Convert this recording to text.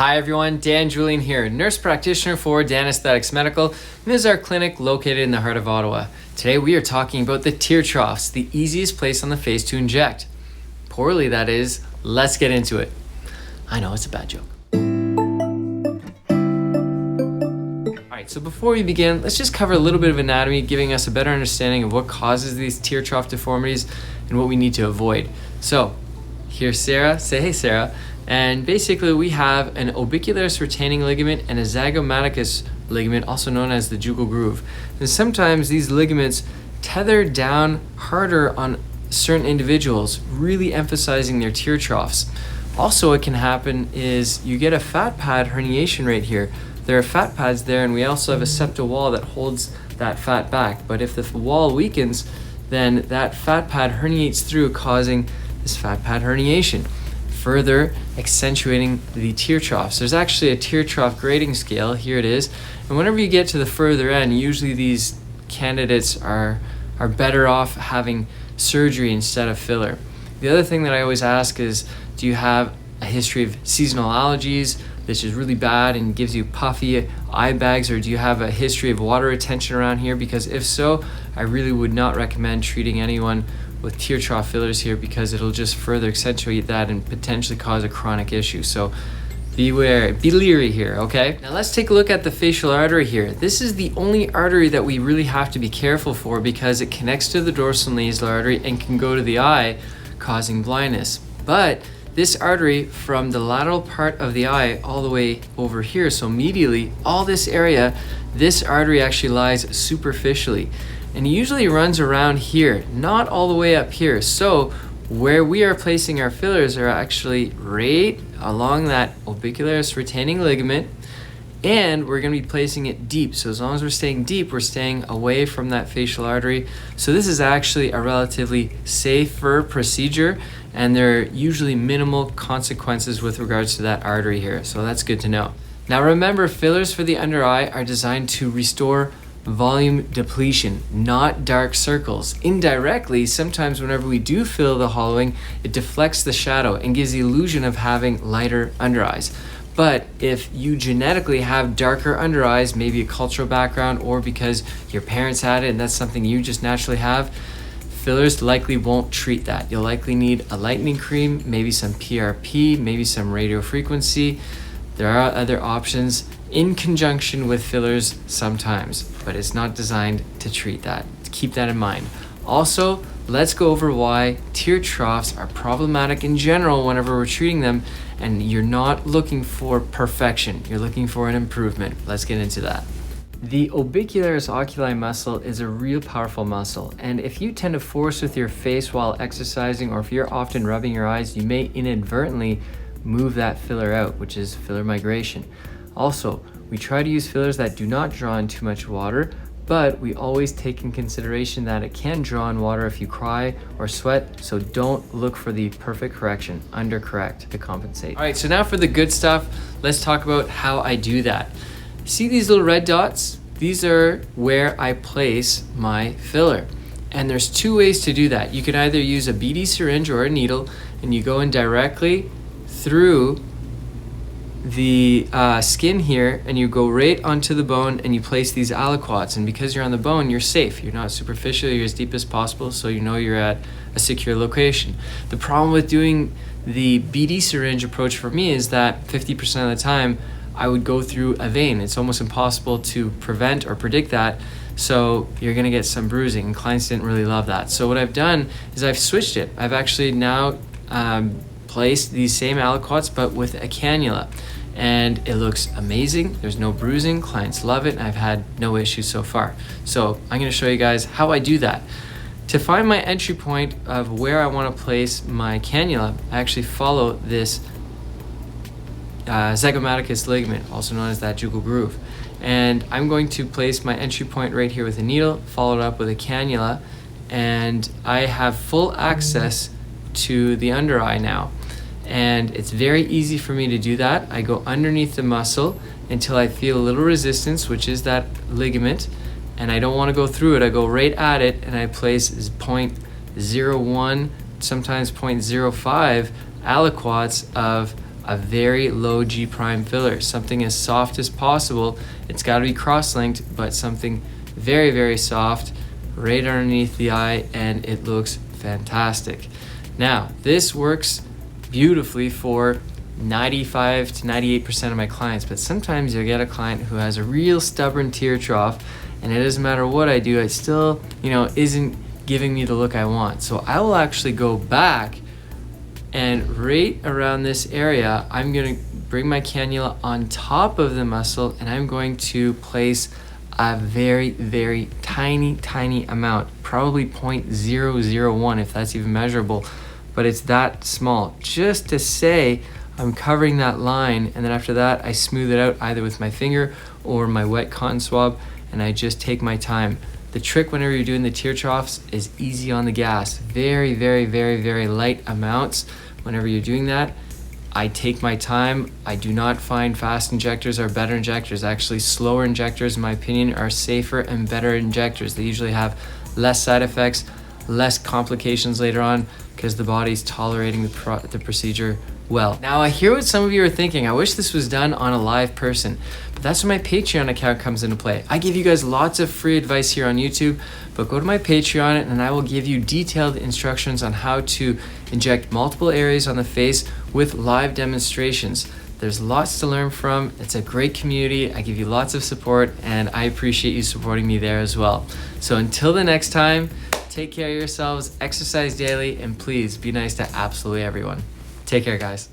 Hi everyone, Dan Julian here, nurse practitioner for Danesthetics Medical, and this is our clinic located in the heart of Ottawa. Today we are talking about the tear troughs, the easiest place on the face to inject. Poorly, that is. Let's get into it. I know, it's a bad joke. Alright, so before we begin, let's just cover a little bit of anatomy, giving us a better understanding of what causes these tear trough deformities and what we need to avoid. So, here's Sarah. Say hey, Sarah. And basically we have an orbicularis retaining ligament and a zygomaticus ligament, also known as the jugal groove. And sometimes these ligaments tether down harder on certain individuals, really emphasizing their tear troughs. Also, what can happen is you get a fat pad herniation right here. There are fat pads there, and we also have a septal wall that holds that fat back. But if the wall weakens, then that fat pad herniates through, causing this fat pad herniation, further accentuating the tear troughs. There's actually a tear trough grading scale. Here it is. And whenever you get to the further end, usually these candidates are better off having surgery instead of filler. The other thing that I always ask is, do you have a history of seasonal allergies, which is really bad and gives you puffy eye bags, or do you have a history of water retention around here? Because if so, I really would not recommend treating anyone with tear trough fillers here, because it'll just further accentuate that and potentially cause a chronic issue. So beware, be leery here, okay? Now let's take a look at the facial artery here. This is the only artery that we really have to be careful for because it connects to the dorsal nasal artery and can go to the eye, causing blindness. But this artery from the lateral part of the eye all the way over here, so medially, all this area, this artery actually lies superficially. And it usually runs around here, not all the way up here. So where we are placing our fillers are actually right along that orbicularis retaining ligament, and we're going to be placing it deep. So as long as we're staying deep, we're staying away from that facial artery. So this is actually a relatively safer procedure, and there are usually minimal consequences with regards to that artery here. So that's good to know. Now remember, fillers for the under eye are designed to restore volume depletion, not dark circles. Indirectly, sometimes whenever we do fill the hollowing, it deflects the shadow and gives the illusion of having lighter under eyes. But if you genetically have darker under eyes, maybe a cultural background or because your parents had it and that's something you just naturally have, fillers likely won't treat that. You'll likely need a lightening cream, maybe some PRP, maybe some radiofrequency. There are other options in conjunction with fillers sometimes, but it's not designed to treat that. Keep that in mind. Also, let's go over why tear troughs are problematic in general whenever we're treating them, and you're not looking for perfection, you're looking for an improvement. Let's get into that. The orbicularis oculi muscle is a real powerful muscle, and if you tend to force with your face while exercising, or if you're often rubbing your eyes, you may inadvertently move that filler out, which is filler migration. Also, we try to use fillers that do not draw in too much water, but we always take in consideration that it can draw in water if you cry or sweat, so don't look for the perfect correction, undercorrect to compensate. All right, so now for the good stuff, let's talk about how I do that. See these little red dots? These are where I place my filler. And there's two ways to do that. You can either use a BD syringe or a needle, and you go in directly through the skin here, and you go right onto the bone and you place these aliquots. And because you're on the bone, you're safe. You're not superficial, you're as deep as possible, so you know you're at a secure location. The problem with doing the BD syringe approach for me is that 50% of the time I would go through a vein. It's almost impossible to prevent or predict that, so you're gonna get some bruising, and clients didn't really love that. So what I've done is I've switched it. I've actually now placed these same aliquots but with a cannula, and it looks amazing. There's no bruising, clients love it, and I've had no issues so far. So I'm going to show you guys how I do that. To find my entry point of where I want to place my cannula, I actually follow this zygomaticus ligament, also known as that jugal groove, and I'm going to place my entry point right here with a needle, followed up with a cannula, and I have full access to the under eye now. And it's very easy for me to do that. I go underneath the muscle until I feel a little resistance, which is that ligament, and I don't want to go through it. I go right at it and I place 0.01, sometimes 0.05 aliquots of a very low G prime filler, something as soft as possible. It's got to be cross-linked, but something very, very soft right underneath the eye, and it looks fantastic. Now, this works beautifully for 95 to 98% of my clients, but sometimes you'll get a client who has a real stubborn tear trough, and it doesn't matter what I do, it still, isn't giving me the look I want. So I will actually go back, and right around this area, I'm going to bring my cannula on top of the muscle, and I'm going to place a very, very tiny amount, probably 0.001 if that's even measurable, but it's that small, just to say I'm covering that line. And then after that, I smooth it out either with my finger or my wet cotton swab, and I just take my time. The trick whenever you're doing the tear troughs is easy on the gas. Very, very, very, very light amounts. Whenever you're doing that, I take my time. I do not find fast injectors are better injectors. Actually, slower injectors, in my opinion, are safer and better injectors. They usually have less side effects, less complications later on, because the body's tolerating the procedure well. Now, I hear what some of you are thinking. I wish this was done on a live person, but that's where my Patreon account comes into play. I give you guys lots of free advice here on YouTube, but go to my Patreon and I will give you detailed instructions on how to inject multiple areas on the face with live demonstrations. There's lots to learn from. It's a great community. I give you lots of support, and I appreciate you supporting me there as well. So until the next time, take care of yourselves, exercise daily, and please be nice to absolutely everyone. Take care, guys.